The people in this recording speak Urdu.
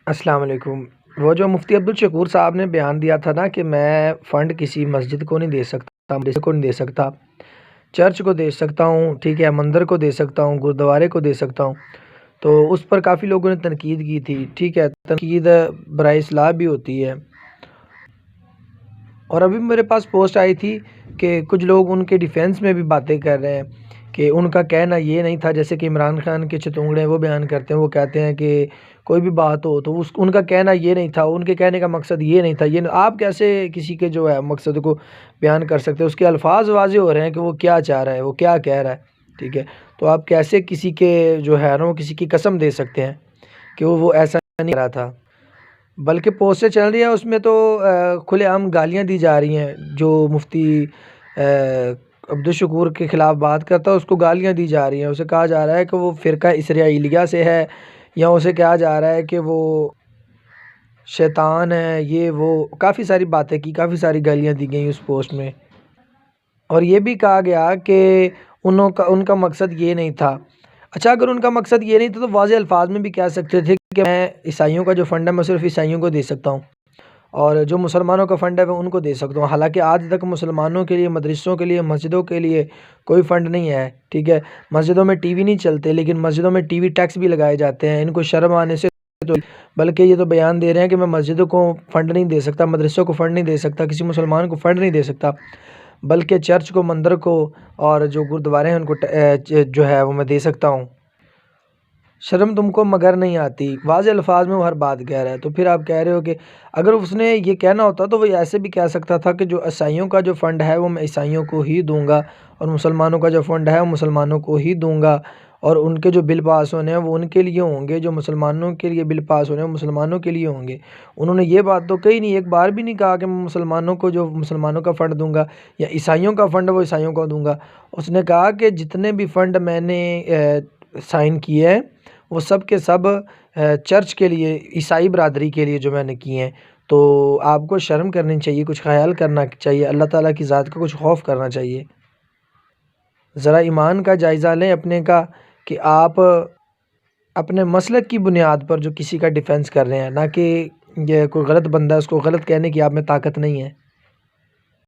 السلام علیکم۔ وہ جو مفتی عبدالشکور صاحب نے بیان دیا تھا نا کہ میں فنڈ کسی مسجد کو نہیں دے سکتا، مدرسے کو نہیں دے سکتا، چرچ کو دے سکتا ہوں، ٹھیک ہے، مندر کو دے سکتا ہوں، گردوارے کو دے سکتا ہوں، تو اس پر کافی لوگوں نے تنقید کی تھی، ٹھیک ہے، تنقید برائے اصلاح بھی ہوتی ہے۔ اور ابھی میرے پاس پوسٹ آئی تھی کہ کچھ لوگ ان کے ڈیفینس میں بھی باتیں کر رہے ہیں کہ ان کا کہنا یہ نہیں تھا، جیسے کہ عمران خان کے چتونگڑے وہ بیان کرتے ہیں، وہ کہتے ہیں کہ کوئی بھی بات ہو تو ان کا کہنا یہ نہیں تھا، ان کے کہنے کا مقصد یہ نہیں تھا۔ آپ کیسے کسی کے جو ہے مقصد کو بیان کر سکتے ہیں؟ اس کے الفاظ واضح ہو رہے ہیں کہ وہ کیا چاہ رہا ہے، وہ کیا کہہ رہا ہے، ٹھیک ہے، تو آپ کیسے کسی کے جو ہے نا وہ کسی کی قسم دے سکتے ہیں کہ وہ ایسا نہیں کر رہا تھا؟ بلکہ پوسٹیں چل رہی ہیں اس میں تو کھلے عام گالیاں دی جا رہی ہیں، جو مفتی عبدالشکور کے خلاف بات کرتا ہے اس کو گالیاں دی جا رہی ہیں، اسے کہا جا رہا ہے کہ وہ فرقہ اسرائیلیہ سے ہے، یا اسے کہا جا رہا ہے کہ وہ شیطان ہے، یہ وہ کافی ساری باتیں کی، کافی ساری گالیاں دی گئیں اس پوسٹ میں، اور یہ بھی کہا گیا کہ ان کا مقصد یہ نہیں تھا۔ اچھا، اگر ان کا مقصد یہ نہیں تھا تو واضح الفاظ میں بھی کہہ سکتے تھے کہ میں عیسائیوں کا جو فنڈ ہے میں صرف عیسائیوں کو دے سکتا ہوں، اور جو مسلمانوں کا فنڈ ہے میں ان کو دے سکتا ہوں۔ حالانکہ آج تک مسلمانوں کے لیے، مدرسوں کے لیے، مسجدوں کے لیے کوئی فنڈ نہیں ہے، ٹھیک ہے، مسجدوں میں ٹی وی نہیں چلتے، لیکن مسجدوں میں ٹی وی ٹیکس بھی لگائے جاتے ہیں، ان کو شرم آنے سے بلکہ یہ تو بیان دے رہے ہیں کہ میں مسجدوں کو فنڈ نہیں دے سکتا، مدرسوں کو فنڈ نہیں دے سکتا، کسی مسلمان کو فنڈ نہیں دے سکتا، بلکہ چرچ کو، مندر کو، اور جو گردوارے ہیں ان کو جو ہے وہ میں دے سکتا ہوں۔ شرم تم کو مگر نہیں آتی، واضح الفاظ میں وہ ہر بات کہہ رہا ہے۔ تو پھر آپ کہہ رہے ہو کہ اگر اس نے یہ کہنا ہوتا تو وہ ایسے بھی کہہ سکتا تھا کہ جو عیسائیوں کا جو فنڈ ہے وہ میں عیسائیوں کو ہی دوں گا، اور مسلمانوں کا جو فنڈ ہے وہ مسلمانوں کو ہی دوں گا، اور ان کے جو بل پاس ہونے ہیں وہ ان کے لیے ہوں گے، جو مسلمانوں کے لیے بل پاس ہونے ہیں وہ مسلمانوں کے لیے ہوں گے۔ انہوں نے یہ بات تو کہی نہیں، ایک بار بھی نہیں کہا کہ میں مسلمانوں کو جو مسلمانوں کا فنڈ دوں گا، یا عیسائیوں کا فنڈ وہ عیسائیوں کو دوں گا۔ اس نے کہا کہ جتنے بھی فنڈ میں نے سائن کیے ہیں وہ سب کے سب چرچ کے لیے، عیسائی برادری کے لیے جو میں نے کیے ہیں۔ تو آپ کو شرم کرنی چاہیے، کچھ خیال کرنا چاہیے، اللہ تعالیٰ کی ذات کا کچھ خوف کرنا چاہیے۔ ذرا ایمان کا جائزہ لیں اپنے کا، کہ آپ اپنے مسلک کی بنیاد پر جو کسی کا ڈیفینس کر رہے ہیں، نہ کہ یہ کوئی غلط بندہ ہے اس کو غلط کہنے کی آپ میں طاقت نہیں ہے۔